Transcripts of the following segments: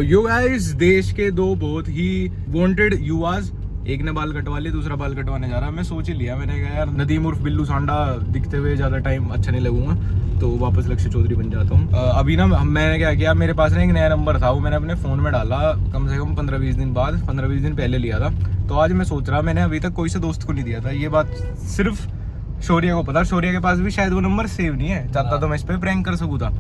You guys, देश के दो बहुत ही वांटेड युवाज, एक ने बाल कटवा लिए, दूसरा बाल कटवाने जा रहा है। मैं सोच ही लिया, मैंने कहा यार नदीम उर्फ बिल्लू सांडा दिखते हुए ज़्यादा टाइम अच्छा नहीं लगूंगा, तो वापस लक्ष्य चौधरी बन जाता हूँ। अभी ना मैंने क्या किया, मेरे पास ना एक नया नंबर था, वो मैंने अपने फ़ोन में डाला कम से कम 15-20 दिन बाद, 15-20 दिन पहले लिया था। तो आज मैं सोच रहा, मैंने अभी तक कोई से दोस्त को नहीं दिया था, ये बात सिर्फ शौर्य को पता। शौर्य के पास भी शायद वो नंबर सेव नहीं है, चाहता तो मैं इस पर प्रैंक कर सकूँ था,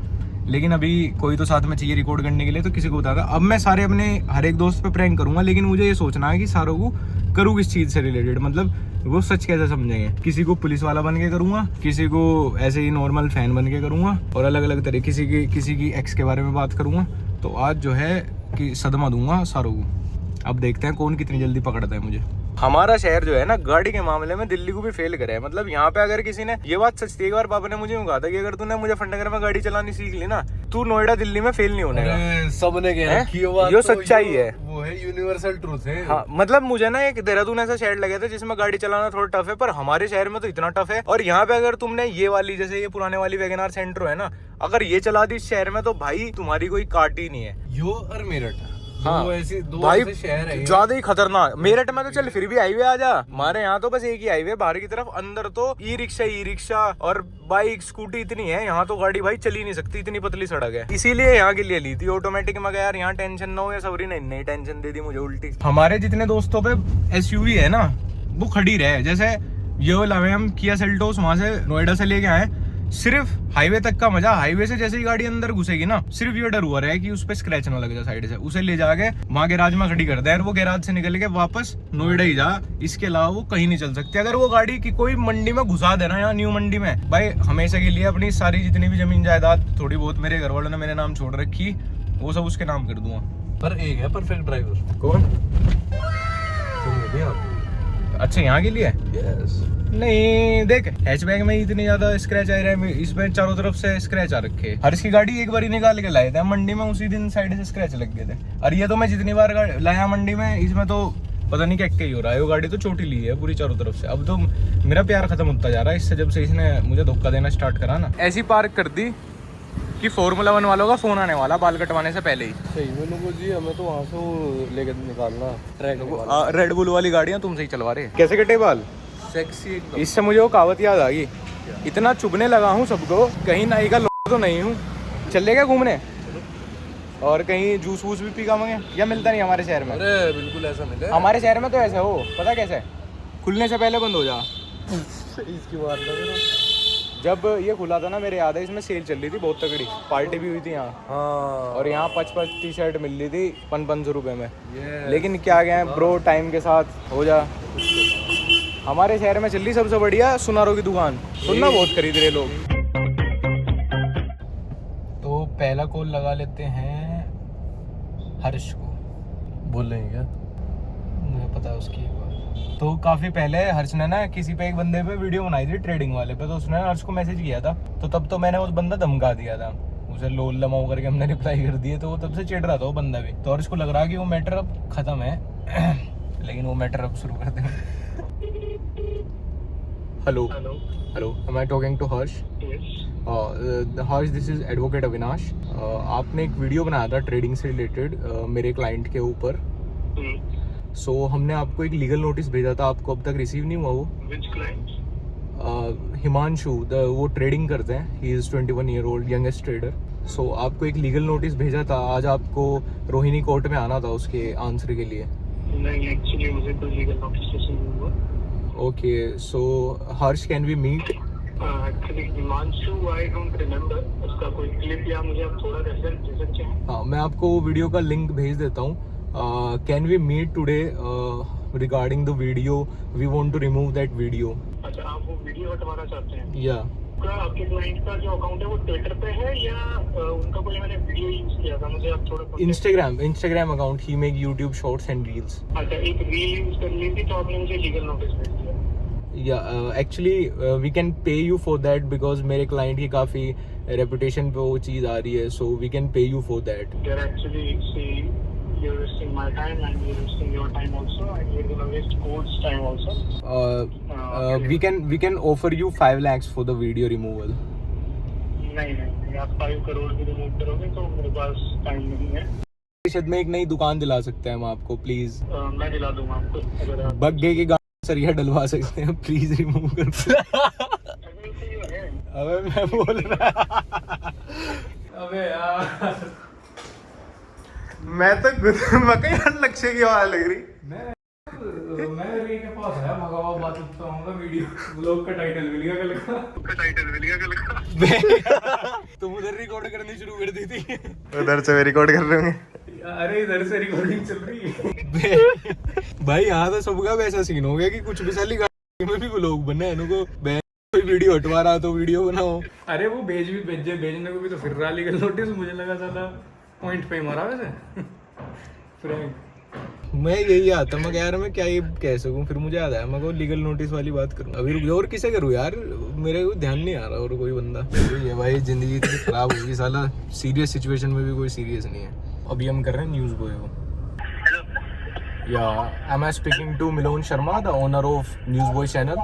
लेकिन अभी कोई तो साथ में चाहिए रिकॉर्ड करने के लिए, तो किसी को बता था। अब मैं सारे अपने हर एक दोस्त पे प्रैंक करूंगा, लेकिन मुझे ये सोचना है कि सारों को करूँ किस चीज़ से रिलेटेड, मतलब वो सच कैसे समझेंगे। किसी को पुलिस वाला बन के करूँगा, किसी को ऐसे ही नॉर्मल फैन बन के करूँगा, और अलग अलग तरह किसी की एक्स के बारे में बात करूँगा। तो आज जो है कि सदमा दूंगा सारों को। अब देखते हैं कौन कितनी जल्दी पकड़ता है मुझे। हमारा शहर जो है ना, गाड़ी के मामले में दिल्ली को भी फेल करे है। मतलब यहाँ पे अगर किसी ने, ये बात सच थी, एक बार पापा ने मुझे कहा था कि अगर तूने मुजफ्फरनगर में गाड़ी चलानी सीख ली ना, तू नोएडा दिल्ली में फेल नहीं होने का। सबने कहा ये सच्चाई है, वो है यूनिवर्सल ट्रूथ है। हाँ, मतलब मुझे ना एक देहरादून ऐसा शहर लगे थे जिसमें गाड़ी चलाना थोड़ा टफ है, पर हमारे शहर में तो इतना टफ है। और यहाँ पे अगर तुमने ये वाली, जैसे ये पुराने वाली वैगनार सेंट्रो है ना, अगर ये चला दी इस शहर में, तो भाई तुम्हारी कोई काट ही नहीं है। यो और मेरठ, हाँ दो भाई, ऐसे शहर है ज्यादा ही खतरनाक। मेरठ में तो चल फिर भी हाईवे आ जा, हमारे यहाँ तो बस एक ही हाईवे, बाहर की तरफ। अंदर तो ई रिक्शा और बाइक स्कूटी इतनी है, यहाँ तो गाड़ी भाई चली नहीं सकती, इतनी पतली सड़क है। इसीलिए यहाँ के लिए ली थी ऑटोमेटिक। मगर यार यहाँ टेंशन ना हो, या सबरी ने नहीं टेंशन दे दी मुझे उल्टी। हमारे जितने दोस्तों पे SUV है ना, वो खड़ी रहे। जैसे ये लावे हम किया सेल्टोस, वहां से नोएडा से लेके आए, सिर्फ हाईवे तक का मजा। हाईवे से जैसे ही गाड़ी अंदर घुसेगी ना, सिर्फ ये डर हुआ रहा कि उस पर स्क्रैच ना लग जाए साइड से। उसे ले जाके वहां गैराज में खड़ी कर दे, और वो गैराज से निकल के वापस नोएडा ही जा, इसके अलावा वो कहीं नहीं चल सकती। अगर वो गाड़ी की कोई मंडी में घुसा देना, यहाँ न्यू मंडी में, भाई हमेशा के लिए अपनी सारी जितनी भी जमीन जायदाद थोड़ी बहुत मेरे घर वालों ने मेरे नाम छोड़ रखी, वो सब उसके नाम कर दूंगा। पर एक है परफेक्ट ड्राइवर। कौन? तुम? अच्छा, यहाँ के लिए? यस। नहीं देख, हैचबैग में इतने ज्यादा स्क्रैच आ रहे हैं, इसमें चारों तरफ से स्क्रैच आ रखे। हर्ष की गाड़ी एक बार ही निकाल के लाए थे मंडी में, उसी दिन साइड से स्क्रैच लग गए थे। और ये तो मैं जितनी बार लाया मंडी में, इसमें तो पता नहीं क्या ही हो रहा है। वो गाड़ी तो चोटी ली है पूरी चारों तरफ से। अब तो मेरा प्यार खत्म होता जा रहा है इससे, जब से इसने मुझे धोखा देना स्टार्ट करा ना। ऐसी पार्क कर दी कि Formula 1 वालों का फोन आने वाला बाल कटवाने से पहले ही। सही में लोगो जी, हमें तो वहाँ से वो लेकर निकालना ट्रैक। रेड बुल वाली गाड़ियां तुम सही चलवा रहे। कैसे कटे बाल? सेक्सी एकदम। इससे मुझे वो कहावत याद आ गई, इतना चुभने लगा हूँ सबको, कहीं नाई का तो नहीं हूँ। चलेगा घूमने और कहीं जूस वूस भी पी पाएंगे, या मिलता नहीं हमारे शहर में? अरे बिल्कुल ऐसा मिले हमारे शहर में तो ऐसा हो, पता कैसे, खुलने से पहले बंद हो जा। इसकी बात ना, जब ये खुला था ना, मेरे याद है, इसमें सेल चल रही थी बहुत तगड़ी, पार्टी भी हुई थी यहाँ। हाँ। और यहाँ 5 टी-शर्ट मिल रही थी 500 रुपये में। लेकिन क्या गया ब्रो, टाइम के साथ हो जा। हमारे शहर में चल रही सबसे बढ़िया सुनारों की दुकान, सुनना बहुत खरीद रहे लोग। तो पहला कॉल लगा लेते हैं हर्ष को। बोल रहे हैं क्या? मुझे पता है उसकी। तो काफी पहले हर्ष ने ना किसी पे, एक बंदे पे वीडियो बनाई थी ट्रेडिंग वाले पे, तो उसने हर्ष को मैसेज किया था। तो तब तो मैंने उस बंदा धमका दिया था उसे, लोल लमाओ करके हमने रिप्लाई कर दिए। तो वो तब से चिढ़ रहा था वो बंदा भी। तो हर्ष को लग रहा कि वो मैटर अब खत्म है लेकिन वो मैटर अब शुरू करते हैं। Hello hello, am I talking to Harsh? Harsh, this is advocate Avinash. आपने एक वीडियो बनाया था ट्रेडिंग से रिलेटेड मेरे क्लाइंट के ऊपर। सो हमने आपको एक लीगल नोटिस भेजा था, आपको अब तक रिसीव नहीं हुआ वो? Which client? हिमांशु, वो ट्रेडिंग करते हैं, ही is 21 year old, youngest trader. So आपको एक लीगल नोटिस भेजा था, आज आपको रोहिणी कोर्ट में आना था उसके आंसर के लिए। नहीं, एक्चुअली मुझे कोई लीगल नोटिस नहीं हुआ। Okay, so Harsh, can we meet? Actually Himanshu, I don't remember उसका कोई क्लिप, या मुझे आप थोड़ा रेफरेंस दे सकते हैं? हाँ, मैं आपको वो वीडियो का लिंक भेज देता हूँ। Can we meet today regarding the video? We want to remove that video. अच्छा, आप वो वीडियो हटवाना चाहते हैं? या आपके क्लाइंट का जो अकाउंट है वो ट्विटर पे है, या उनका कोई मैंने वीडियो यूज किया था? मुझे आप थोड़ा Instagram account, he make YouTube shorts and reels. अच्छा, एक रील यूज कर ली थी तो आपने मुझे लीगल नोटिस भेज दिया? Actually we can pay you for that, because मेरे क्लाइंट की काफ़ी रेपुटेशन पे वो चीज़ आ रही है, so we can pay you for that. You're wasting my time and you're wasting your time also, and you're gonna waste court's time also. We can offer you 5 lakhs for the video removal. नहीं, आप 5 करोड़ भी remove करोगे तो मेरे पास time नहीं है। परिषद में एक नई दुकान दिला सकते हैं हम आपको, प्लीज। मैं दिला दूंगा आपको अगर आप बग्गे के गाँव सरिया डलवा सकते हैं, प्लीज रिमूव कर। अबे मैं बोल रहा, अबे यार मैं तो मकई लक्ष्य की आवाज लग रही। मैं रे के पास है मगावा बात करता हूँ, वीडियो व्लॉग का टाइटल मिल गया कल। तुम उधर रिकॉर्ड करनी शुरू कर दी थी, उधर से रिकॉर्ड कर रहे होंगे। अरे इधर से रिकॉर्डिंग चल रही है। भाई यहाँ तो सबका वैसा सीन हो गया कि कुछ भी साली गाड़ी में भी व्लॉग बना है, इनको कोई वीडियो हटवा रहा तो वीडियो बनाओ। अरे वो भेजने को भी तो फिर रहा लीगल नोटिस, मुझे लगा साला पॉइंट पे मारा वैसे। फ्रैंक मैं यही आता, मैं यार मैं क्या ही कह सकूं, फिर मुझे याद आया मैं को लीगल नोटिस वाली बात करूं। अभी रुक जाओ, और किसे करूं यार, मेरे को ध्यान नहीं आ रहा और कोई बंदा। ये भाई जिंदगी इतनी खराब होगी साला, सीरियस सिचुएशन में भी कोई सीरियस नहीं है। अभी हम कर रहे हैं न्यूज़ बॉय को। या am I speaking to Milon Sharma, the owner of news boy channel.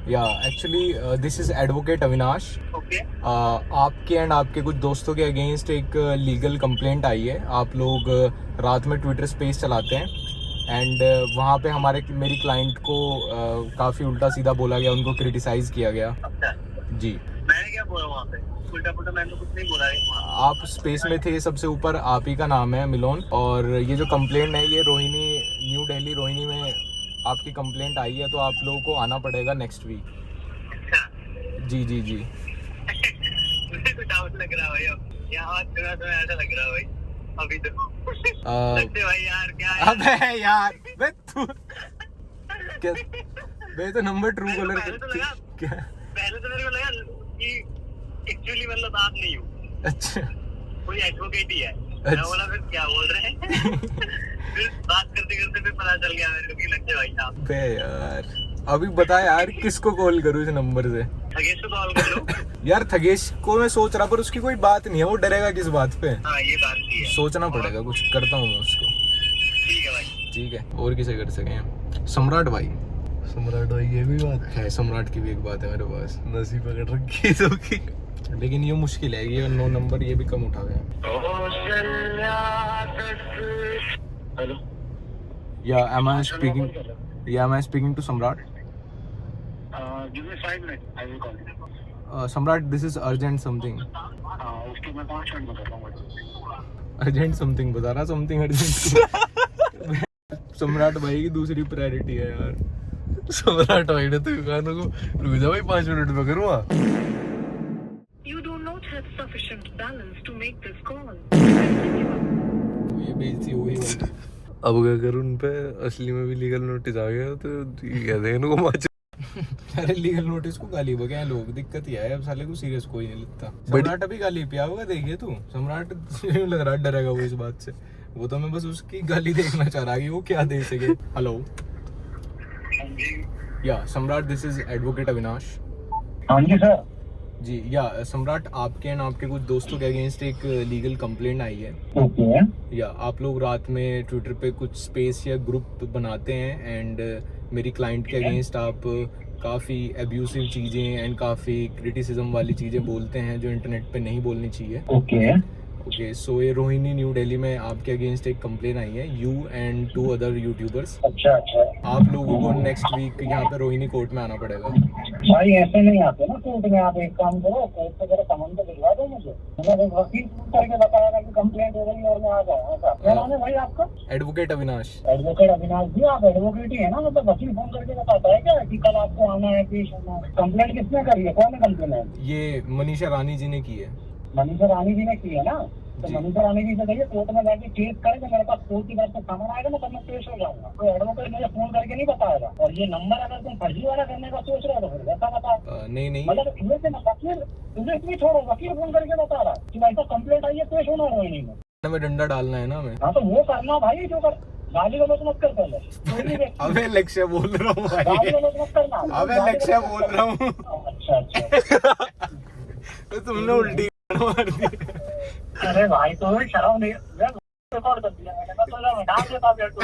या actually this is advocate Avinash. आपके एंड आपके कुछ दोस्तों के अगेंस्ट एक लीगल कंप्लेंट आई है। आप लोग रात में ट्विटर स्पेस चलाते हैं एंड वहाँ पे मेरी क्लाइंट को काफ़ी उल्टा सीधा बोला गया, उनको क्रिटिसाइज किया गया। जी मैंने क्या बोला वहाँ पे? उल्टा पुल्टा मैंने तो कुछ नहीं बोला है। आप स्पेस में थे, सबसे ऊपर आप ही का नाम है मिलोन, और ये जो कंप्लेंट है ये रोहिणी, न्यू दिल्ली रोहिणी में आपकी कंप्लेंट आई है, तो आप लोगों को आना पड़ेगा नेक्स्ट वीक। जी जी जी। मुझे तो डाउट लग रहा है भाई, अब यहाँ बात कर रहा तो ऐसा लग रहा है भाई अभी तो। लगते भाई यार क्या है? अबे यार बे तू क्या, बे तो नंबर ट्रू कॉलर क्या? पहले तो मेरे को लगा कि एक्चुअली मतलब आप नहीं हो, अच्छा कोई एडवोकेट ही है। मैं बोला फिर क्या बोल रहे हैं। फिर बात करते करते फिर पता चल गया मेरे को कि लगते भाई साहब। बे यार अभी बता यार, किसको कॉल करूँ इस नंबर से? थगेश को कॉल कर लो। यार थगेश को मैं सोच रहा, पर उसकी कोई बात नहीं है, वो डरेगा किस बात पे? हाँ ये बात भी है, सोचना पड़ेगा, कुछ करता हूँ मैं उसको। ठीक है भाई। ठीक है, और किसे कर सके? सम्राट भाई। सम्राट भाई ये भी बात है, सम्राट की भी एक बात है मेरे पास, नसीब पकड़ रखी है सबकी। लेकिन ये मुश्किल है, ये 9 नंबर ये भी कम उठा गया। हेलो या एम आई स्पीकिंग टू सम्राट? Give me 5 minute, I will call you. सम्राट दिस इज अर्जेंट समथिंग। उसके मैं 5 मिनट में कर लूंगा। अर्जेंट समथिंग बता रहा, समथिंग अर्जेंट। सम्राट भाई की दूसरी प्रायोरिटी है यार। सम्राट भाई ने तो कहा को रुक जा भाई 5 मिनट में करूँगा। You do not have sufficient balance to make this call. ये बेइज्जती हो गई भाई। अब क्या करूँ, उन पे असली में भी लीगल नोटिस आ गया तो ये कहते हैं इनको माच। अरे लीगल नोटिस को गाली बगैर लोग, दिक्कत ही है अब साले को सीरियस कोई नहीं लगता। सम्राट अभी गाली पिया होगा, देखिए तू सम्राट लग रहा डरेगा वो इस बात से। वो तो मैं बस उसकी गाली देखना चाह रहा कि वो क्या दे सके। हेलो या सम्राट, दिस इज एडवोकेट अविनाश। हाँ जी सर। जी या सम्राट, आपके एंड आपके कुछ दोस्तों के अगेंस्ट एक लीगल कंप्लेंट आई है। ओके। या आप लोग रात में ट्विटर पे कुछ स्पेस या ग्रुप बनाते हैं एंड मेरी क्लाइंट के अगेंस्ट आप काफ़ी एब्यूसिव चीज़ें एंड काफ़ी क्रिटिसिज्म वाली चीज़ें बोलते हैं जो इंटरनेट पे नहीं बोलनी चाहिए। ओके सो ये रोहिणी न्यू दिल्ली में आपके अगेंस्ट एक कंप्लेन आई है, यू एंड 2 अदर यूट्यूबर्स। अच्छा। आप लोगों को नेक्स्ट वीक यहाँ पे रोहिणी कोर्ट में आना पड़ेगा। भाई ऐसे नहीं आते ना कोर्ट में, आप एक काम करो, कोर्ट से जरा सामान तो भिजवा दो मुझे। मुझे एक वकील करके बताया कि कंप्लेंट हो गई और मैं आ जाऊंगा। क्या नाम है भाई आपका? एडवोकेट अविनाश। एडवोकेट अविनाश जी, आप एडवोकेट ही है ना? मतलब वकील फोन करके बताता है क्या कि कल आपको आना है, पेश होना है? कंप्लेंट किसने करी है, कौन है कंप्लेंट? ये मनीषा रानी जी ने की है। मनीषा रानी जी ने की है ना? तो मनीषा रानी जी से कहिए कोर्ट में जाके केस करें, तो मेरे पास कोर्ट की तरफ से सामान आएगा ना, तब मैं पेश हो जाऊंगा। तो एडवोकेट मुझे फोन करके नहीं बताएगा। और ये नंबर अगर तुम फर्जी वाला करने का सोच रहे हो तो फिर वैसा बताओ। नहीं मतलब इनमें से वकील, तुझे इसमें छोड़ो, वकील फोन करके बता रहा कि ऐसा कंप्लेंट आई है, पेश होना है रोहिणी में। में डंडा डालना है ना हमें। हाँ तो वो करना भाई, जो कर गाली गलौज मत कर पहले। अबे लक्ष्य बोल रहा हूँ भाई, गाली गलौज मत करना। अबे लक्ष्य बोल रहा हूँ। अच्छा। तो तुमने उल्टी मार दी। अरे भाई तो शर्म नहीं, रिकॉर्ड कर दिया मैंने, तो मैं डाल देता बेटू।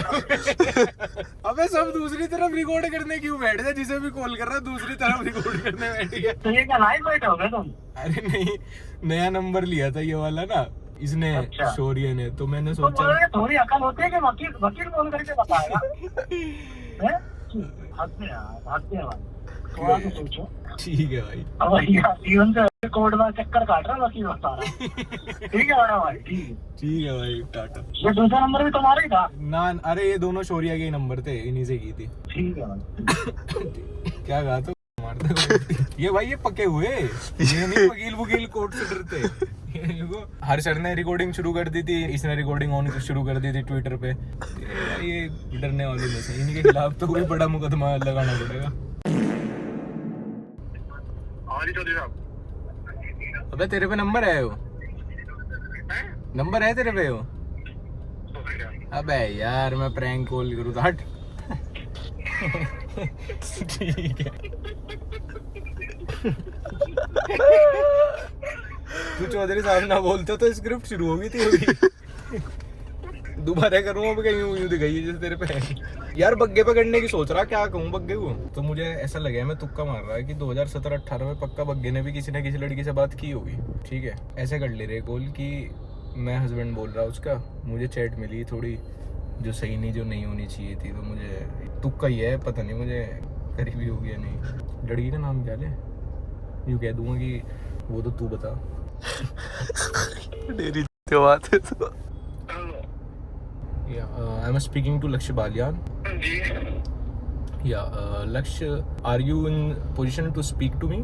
अबे सब दूसरी तरफ रिकॉर्ड करने क्यों बैठ गए? जिसे भी कॉल कर रहा है दूसरी तरफ रिकॉर्ड करने बैठ गया। तो ये क्या लाइव बैठे हो गए तुम? अरे नहीं, नया नंबर लिया था ये वाला ना, इसने अच्छा। शौर्य ने, तो मैंने तो सोचा बोले थोड़ी अकल होती है कि वकील वकील फोन करके बताएगा हैं? हंसते हैं यार, हंसते हैं भाई, थोड़ा तो सोचो। ठीक है भाई। अब भैया जीवन से कोर्ट में चक्कर काट रहा है वकील बता रहा। ठीक है बड़ा भाई, ठीक है। ठीक है भाई, टाटा। ये दूसरा नंबर भी तुम्हारा ही था? ना, अरे ये दोनों शौर्य के ही नंबर थे, इन्हीं से की थी। ठीक है भाई। क्या कहा तो मारते हो। ये भाई ये पके हुए, ये नहीं वकील वकील कोर्ट से डरते। ये देखो, हर सर ने रिकॉर्डिंग शुरू कर दी थी, इसने रिकॉर्डिंग ऑन शुरू कर दी थी ट्विटर पे। ये डरने वाले में से, इनके खिलाफ तो कोई बड़ा मुकदमा लगाना पड़ेगा। अबे तेरे पे नंबर है वो, नंबर है तेरे पे वो? अबे यार मैं प्रैंक कॉल करूँ तो हट। ठीक है। तू चौधरी साहब ना बोलते तो स्क्रिप्ट शुरू होगी थी अभी। दोबारा करूँ अब, कहीं यूं दिखाई जैसे तेरे पे है। यार बग्गे पे करने की सोच रहा, क्या कहूँ बग्गे को। तो मुझे ऐसा लगा है, मैं तुक्का मार रहा है कि 2017-18 में पक्का बग्गे ने भी किसी न किसी लड़की से बात की होगी। ठीक है, ऐसे कर ले रहे कॉल कि मैं हस्बैंड बोल रहा उसका, मुझे चैट मिली थोड़ी जो सही नहीं, जो नहीं होनी चाहिए थी, तो मुझे तुक्का ही है, पता नहीं मुझे करीबी होगी या नहीं। लड़की का नाम क्या ले, यूँ कह दूंगा कि वो तो तू बता। मेरी तो बात है तो। I am speaking to Lakshya Baliyan. Lakshya, are you in position to speak to me?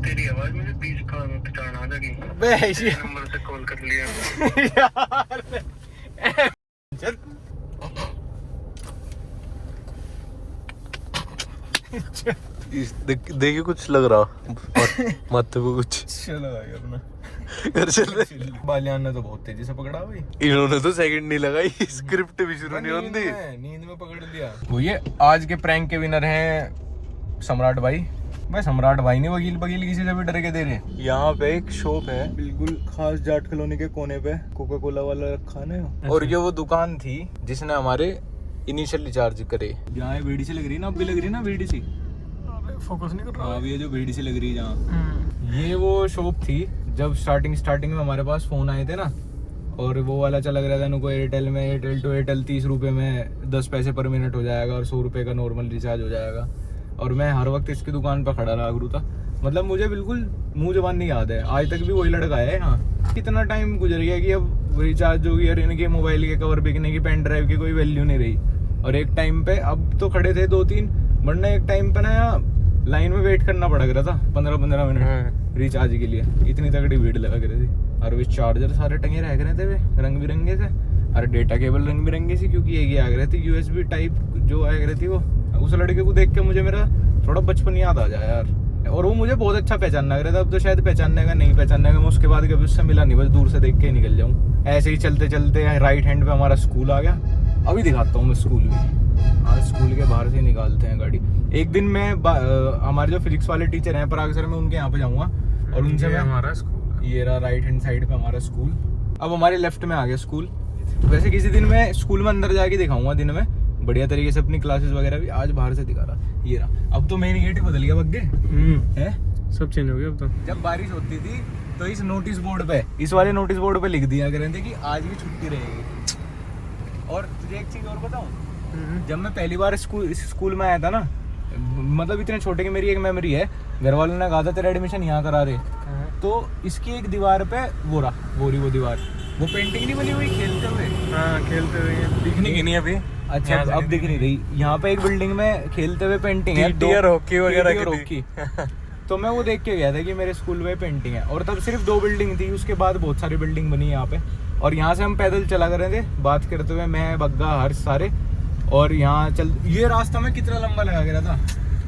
तेरी आवाज मुझे बीच का पहचान आ लगी। नंबर से कॉल कर लिया यार। देखिए कुछ लग रहा माथे को कुछ। चलो भाई अपना घर चल रहे। बालियान ने तो बहुत तेजी से पकड़ा भाई। इन्होंने तो सेकंड नहीं लगाई, स्क्रिप्ट भी शुरू नहीं होती। नींद में पकड़ लिया। वो ये आज के प्रैंक के विनर हैं सम्राट भाई। भाई सम्राट भाई ने वकील वकील किसी से भी डर के दे रहे। यहाँ पे एक शॉप है बिल्कुल खास जाट कॉलोनी के कोने पे, कोका कोला वाला रखा है। और ये वो दुकान थी जिसने हमारे इनिशियल रिचार्ज करे। यहाँ बीडी सी लग रही है ना, अब भी लग रही है ना बीडी सी, फोकस नहीं कर रहा। अब ये जो बीडी सी लग रही है जहाँ, ये वो शॉप थी जब स्टार्टिंग में हमारे पास फोन आए थे ना, और वो वाला चला रहा था उनको एयरटेल में, एयरटेल टू एयरटेल 30 रुपये में 10 पैसे पर मिनट हो जाएगा और 100 रुपये का नॉर्मल रिचार्ज हो जाएगा। और मैं हर वक्त इसकी दुकान पर खड़ा रहा करूँ था, मतलब मुझे बिल्कुल मुंह जबान नहीं याद है, आज तक भी वही लड़का है। हाँ, कितना टाइम गुजर गया कि अब रिचार्ज होगी और इनके मोबाइल के कवर बिकने की, पेन ड्राइव की कोई वैल्यू नहीं रही। और एक टाइम पे, अब तो खड़े थे 2-3, वरना एक टाइम पे ना यहाँ लाइन में वेट करना पड़ा रहा था 15-15 मिनट रिचार्ज के लिए, इतनी तगड़ी भीड़ लगा कर थी। और वे चार्जर सारे टंगे रह गए थे वे रंग बिरंगे से, और डेटा केबल रंग बिरंगी सी, क्योंकि एक ही आ गए थे USB टाइप जो आ गई थी वो। उस लड़के को देख के मुझे मेरा थोड़ा बचपन याद आ जाए यार, और वो मुझे बहुत अच्छा पहचान लग रहा था। अब तो शायद पहचानने का नहीं पहचानने का, मैं उसके बाद कभी उससे मिला नहीं, बस दूर से देख के ही निकल जाऊँ। ऐसे ही चलते चलते राइट हैंड पे हमारा स्कूल आ गया। अभी दिखाता हूँ मैं स्कूल भी, आज स्कूल के बाहर से निकालते हैं गाड़ी। एक दिन मैं हमारे जो फिजिक्स वाले टीचर हैं पराग सर, मैं उनके यहाँ पे जाऊँगा और उनसे मैं, हमारा स्कूल ये रहा राइट हैंड साइड पे हमारा स्कूल। अब हमारे लेफ्ट में आ गया स्कूल। वैसे किसी दिन मैं स्कूल में अंदर जाके दिखाऊंगा दिन में बढ़िया तरीके से अपनी क्लासेस वगैरह भी, आज बाहर से दिखा रहा। ये रहा, अब तो मेन गेट ही बदल गया बग्गे है, सब चेंज हो गया अब तो। जब बारिश होती थी तो इस नोटिस बोर्ड पे, इस वाले नोटिस बोर्ड पे लिख दिया करते थे कि आज भी छुट्टी रहेगी। और तुझे एक चीज और बताऊं, जब मैं पहली बार स्कूल में आया था ना, मतलब इतने छोटे की मेरी एक मेमोरी है, घर वालों ने कहा था तेरा एडमिशन यहाँ करा रहे, तो इसकी एक दीवार पे वो दीवार, वो पेंटिंग नहीं बनी हुई खेलते हुए। हाँ, खेलते हुए दिखने की नहीं अभी। अच्छा, अब दिख नहीं रही। यहाँ पे एक बिल्डिंग में खेलते हुए पेंटिंग है, हॉकी वगैरह की। तो मैं वो देख के गया था कि मेरे स्कूल में पेंटिंग है, और तब सिर्फ 2 बिल्डिंग थी, उसके बाद बहुत सारी बिल्डिंग बनी है यहाँ पे। और यहाँ से हम पैदल चला कर रहे थे बात करते हुए, मैं, बग्गा, हर्ष सारे। और यहाँ ये रास्ता में कितना लंबा लगा गया था,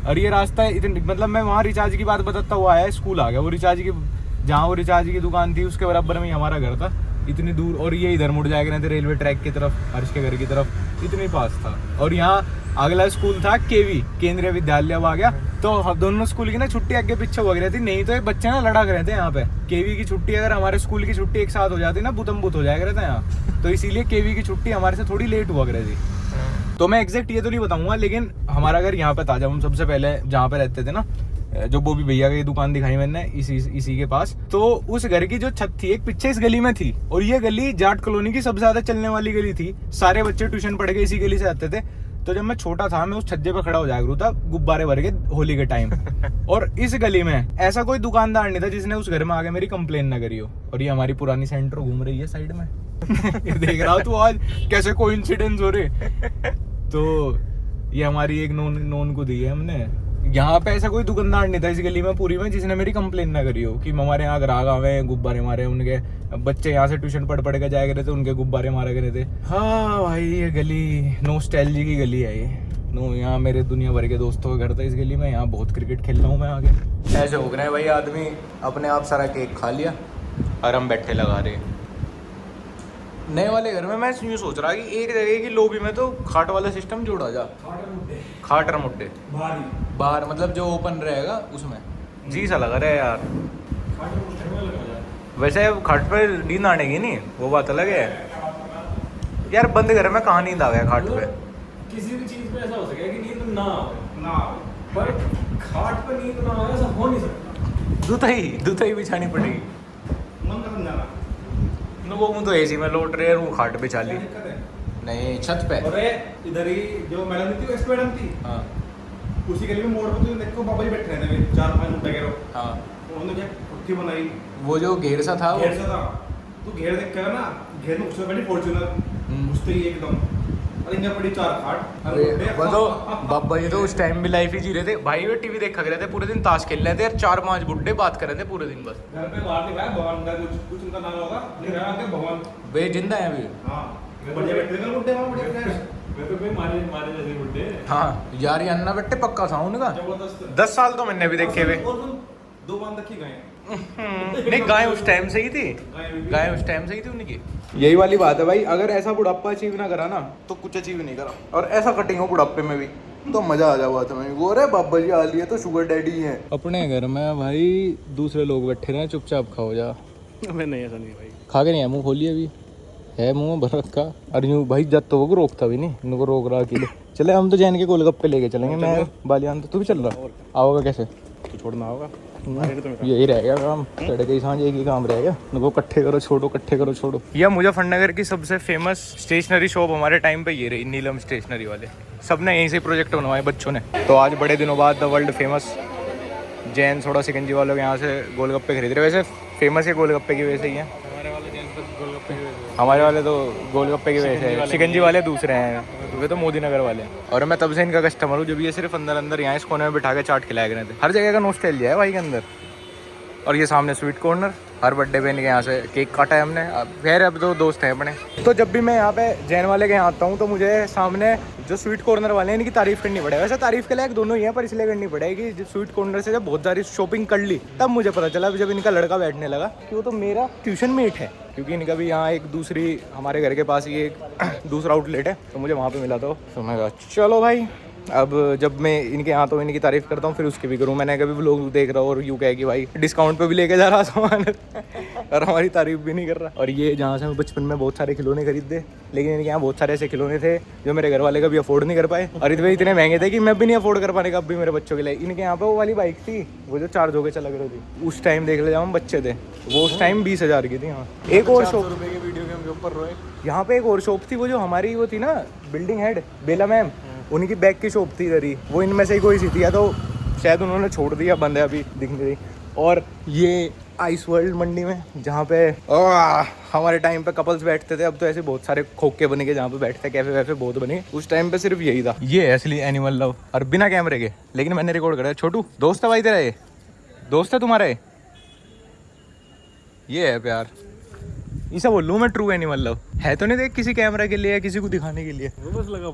और ये रास्ता इतनी, मतलब मैं वहाँ रिचार्ज की बात बताता हुआ आया, स्कूल आ गया। वो रिचार्ज की, जहाँ वो रिचार्ज की दुकान थी उसके बराबर में हमारा घर था, इतनी दूर। और ये इधर मुड़ जाएगा थे रेलवे ट्रैक की तरफ, हर्ष के घर की तरफ, इतनी पास था। और यहाँ अगला स्कूल था केवी, केंद्रीय विद्यालय, अब आ गया। तो हम दोनों स्कूल की ना छुट्टी आगे पीछे हो गई थी, नहीं तो ये बच्चे ना लड़ा कर थे यहाँ पे। केवी की छुट्टी अगर हमारे स्कूल की छुट्टी एक साथ हो जाती ना, बुतम बुत हो जाया करता यहाँ, तो इसीलिए केवी की छुट्टी हमारे से थोड़ी लेट हुआ करती थी। तो मैं एग्जैक्ट ये तो नहीं बताऊंगा, लेकिन हमारा घर यहाँ पे था जब हम सबसे पहले जहाँ पे रहते थे ना, जो बॉबी भैया की दुकान दिखाई मैंने इसी के पास। तो उस घर की जो छत थी एक पीछे इस गली में थी, और ये गली जाट कॉलोनी की सबसे ज्यादा चलने वाली गली थी। सारे बच्चे ट्यूशन पढ़ के इसी गली से आते थे। तो जब मैं छोटा था मैं उस छज्जे पे खड़ा हो जाया करूँ था गुब्बारे भर के होली के टाइम। और इस गली में ऐसा कोई दुकानदार नहीं था जिसने उस घर में आके मेरी कंप्लेन ना करी हो। और ये हमारी पुरानी सेंटर घूम रही है साइड में। ये देख रहा तू आज कैसे कोइंसिडेंस हो रहे। तो ये हमारी एक नोन को दी है हमने। यहाँ पे ऐसा कोई दुकानदार नहीं था इस गली में पूरी में जिसने मेरी कंप्लेन ना करी हो कि हमारे यहाँ ग्राहक आवे गुब्बारे मारे, उनके बच्चे यहाँ से ट्यूशन पढ़ के जाया करे थे, उनके गुब्बारे मारे करे थे। हाँ भाई ये गली नॉस्टैल्जिया की गली है ये। यहाँ मेरे दुनिया भर के दोस्तों का घर था इस गली में। यहाँ बहुत क्रिकेट खेल रहा हूँ मैं आगे। ऐसे हो गए भाई आदमी अपने आप सारा केक खा लिया और हम बैठे लगा रहे। नए वाले घर में मैं यूँ सोच रहा कि एक जगह की लॉबी में तो खाट वाला सिस्टम जोड़ा जा। खाट और मुड्डे बाहर मतलब जो ओपन रहेगा उसमें जी सा लगा रहा है यार। वैसे खाट पे नींद आने की नहीं वो बात अलग है यार। बंद घर में कहाँ नींद आ गया खाट पे। किसी भी चीज में ऐसा हो सके कि नींद ना पर खाट पर नींद ना आए ऐसा हो नहीं सकता। दुताई बिछानी पड़ेगी। मन का समझाना वो तो एसी में लौट रहे हैं वो खाट बिछा ली नहीं छत पे। अरे इधर ही जो मैडम थी वो मैडम थी। हाँ उसी गली में मोड़ पर तो देखो बाबा जी बैठ रहे थे 4-5 मुद्दे के। हाँ उन्होंने क्या पुट्ठी बनाई वो जो घेर सा था घेर सा था। तो घेर देख कर ना घेर में उसमें बड़ी फॉर्च्यूनर घुसते ही एकदम और इनका बड़ी 4 खाट। वो तो बाबा जी तो उस टाइम भी लाइफ ही जी रहे थे भाई। वो टीवी देखा रहे थे पूरे दिन, ताश खेल रहे थे यार। 4-5 बुड्ढे बात कर रहे थे पूरे दिन बस। घर पे बाहर दिखाया भगवान का कुछ उनका नाम होगा नहीं भगवान वे जिंदा है अभी। हाँ बढ़िया बैठे थे बुड्ढे वहाँ बढ़िया मैं तो भाई मारे जैसे बुड्ढे। हाँ यार ये अन्ना बेटे पक्का था उनका। जबरदस्त 10 साल तो मैंने भी देखे हुए। 2 बार देखी गए नहीं गाय उस टाइम से ही थी। गाय उस टाइम से ही थी उनकी। यही वाली बात है भाई, अगर ऐसा बुढ़ापा अचीव ना करा ना तो कुछ अचीव नहीं करा। और ऐसा कटिंग हो बुढ़ापे में भी तो मजा आ जावा था। वो रे बाबा जी आ लिए तो शुगर डैडी है। अपने घर में भाई दूसरे लोग बैठे रहे चुपचाप खाओ जा। मैं नहीं ऐसा नहीं भाई खा के नहीं है मुँह खोलिए अभी है मुँह भर रखा। और यूँ भाई जब तो वो रोकता भी नहीं, इनको रोक रहा अकेले। चले हम तो जैन के गोलगप्पे लेके चलेंगे। मैं बालियान तो तू भी चल रहा आओगे कैसे तो छोड़ना होगा। यही रहेगा काम तड़के सांझ एक ही काम रहेगा। उनको इकट्ठे करो छोड़ो इकट्ठे करो छोड़ो। यह मुजफ्फरनगर की सबसे फेमस स्टेशनरी शॉप हमारे टाइम पे ये रही नीलम स्टेशनरी वाले। सबने यहीं से प्रोजेक्ट बनवाए बच्चों ने। तो आज बड़े दिनों बाद the world famous Jain soda shikanji वालों के यहाँ से गोलगप्पे खरीद रहे। वैसे फेमस है गोलगप्पे की वजह से ही है। हमारे वाले तो गोलगप्पे की वजह से, सिकंजी वाले दूसरे हैं, वे तो मोदी नगर वाले हैं। और मैं तब से इनका कस्टमर हूँ। जब ये सिर्फ अंदर यहाँ इस कोने में बिठा के चाट खिलाया करते थे। हर जगह का नॉस्टैल्जिया है भाई के अंदर। और ये सामने स्वीट कॉर्नर, हर बर्थडे पे इनके यहाँ से केक काटा है हमने। फिर अब तो दोस्त हैं अपने। तो जब भी मैं यहाँ पे जैन वाले के यहाँ आता हूँ तो मुझे सामने जो स्वीट कॉर्नर वाले हैं इनकी तारीफ करनी पड़ेगी। वैसे तारीफ के लायक दोनों ही हैं पर इसलिए करनी पड़ेगी जब स्वीट कॉर्नर से जब बहुत सारी शॉपिंग कर ली तब मुझे पता चला जब इनका लड़का बैठने लगा कि वो तो मेरा ट्यूशन मेट है। क्योंकि इनका भी यहाँ एक दूसरी हमारे घर के पास ही एक दूसरा आउटलेट है तो मुझे वहाँ पे मिला था। तो मैं कहा चलो भाई अब जब मैं इनके यहाँ तो इनकी तारीफ करता हूँ फिर उसकी भी करूँ। मैंने कभी व्लॉग देख रहा हूँ और यूँ कहे कि भाई डिस्काउंट पे भी लेके जा रहा सामान और हमारी तारीफ भी नहीं कर रहा। और ये जहाँ से मैं बचपन में बहुत सारे खिलौने खरीदे, लेकिन इनके यहाँ बहुत सारे ऐसे खिलौने थे जो मेरे घर वाले कभी अफोर्ड नहीं कर पाए। और इतने महंगे थे कि मैं भी नहीं अफोर्ड कर पाने का अब भी मेरे बच्चों के लिए। इनके यहाँ पे वो वाली बाइक थी वो जो चार्ज होकर चला रही थी। उस टाइम देख ले जब हम बच्चे थे वो उस टाइम 20,000 की थी। यहाँ एक और शॉप के वीडियो के ऊपर रोए। यहाँ पे एक और शॉप थी वो जो हमारी वो थी ना बिल्डिंग हेड बेला मैम, उनकी बैग की शॉप थी इधर ही। वो इनमें से ही कोई सी थी या तो शायद उन्होंने छोड़ दिया, बंद है अभी दिख नहीं रही। और ये आइस वर्ल्ड मंडी में जहाँ पे हमारे टाइम पे कपल्स बैठते थे, अब तो ऐसे बहुत सारे खोखे बने के जहाँ पे बैठते कैफे वैफे बहुत बने। उस टाइम पे सिर्फ यही था। ये असली एनिमल लव और बिना कैमरे के, लेकिन मैंने रिकॉर्ड करा। छोटू दोस्त है भाई तेरा, ये दोस्त है तुम्हारा, ये है प्यार। इसे बोल लूँ मैं ट्रू एनिमल लव है तो नहीं देख किसी कैमरा के लिए या किसी को दिखाने के लिए। वो बस लगा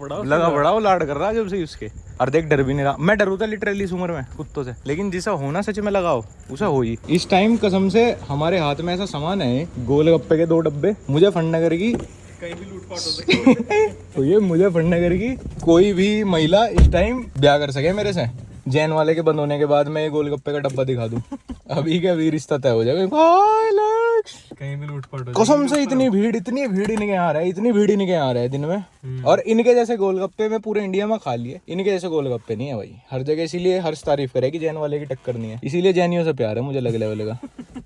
पड़ा वो लाड कर रहा जब से उसके। और देख डर भी नहीं रहा। मैं डरू था लिटरली इस उम्र में कुत्तों से, लेकिन जिसा होना सच में लगाओ उसे हो ही। इस टाइम कसम से हमारे हाथ में ऐसा सामान है गोलगप्पे के 2 डब्बे मुजफ्फरनगर की कहीं भी लूटपाट हो सकती है। तो ये मुजफ्फरनगर की कोई भी महिला इस टाइम ब्याह कर सके मेरे से। जैन वाले के बंद होने के बाद मैं ये गोलगप्पे का डब्बा दिखा दूं अभी के अभी रिश्ता तय हो जाएगा। कहीं भी लूटपाट हो कसम से इतनी भीड़ इनके यहाँ है, इतनी भीड़ इनके यहाँ है दिन में। और इनके जैसे गोलगप्पे में पूरे इंडिया में खा लिए, इनके जैसे गोलगप्पे नहीं है भाई हर जगह। इसीलिए हर्ष तारीफ करेगी जैन वाले की टक्कर नहीं है, इसीलिए जैनियों से प्यार है मुझे लग लेवल का।